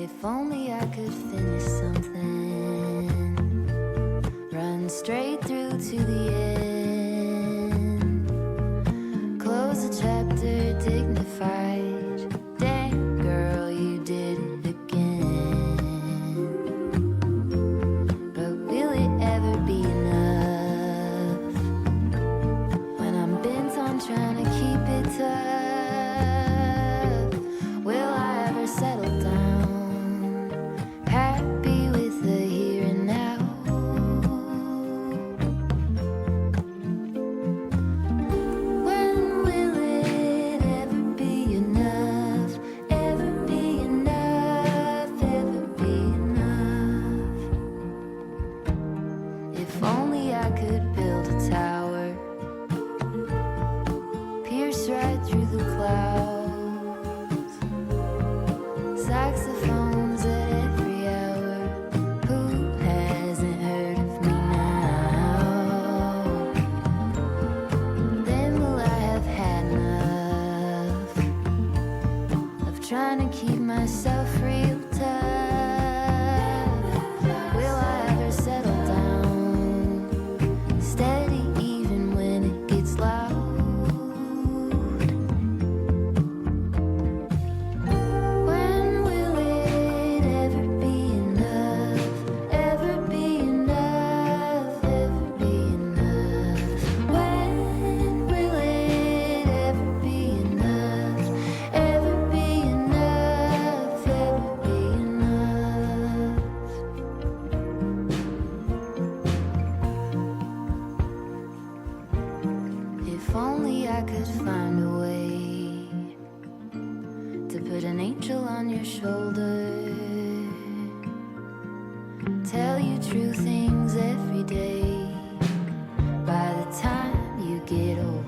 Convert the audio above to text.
If only I could finish something, run straight through to the end, close a chapter dignified. Damn, girl, you did it again. But will it ever be enough when I'm bent on trying to keep it tough? Will I ever settle down, happy with the here and now? When will it ever be enough? Ever be enough? Ever be enough? If only I could build a tower, pierce right through the clouds, saxophones at every hour. Who hasn't heard of me now? Then will I have had enough of trying to keep myself real tough? Will I ever settle down, steady even when it gets loud? When will it ever be enough? Ever be enough? Ever be enough? When will it ever be enough? Ever be enough? Ever be enough? If only I could find a way to put an angel on your shoulder, tell you true things every day. By the time you get older,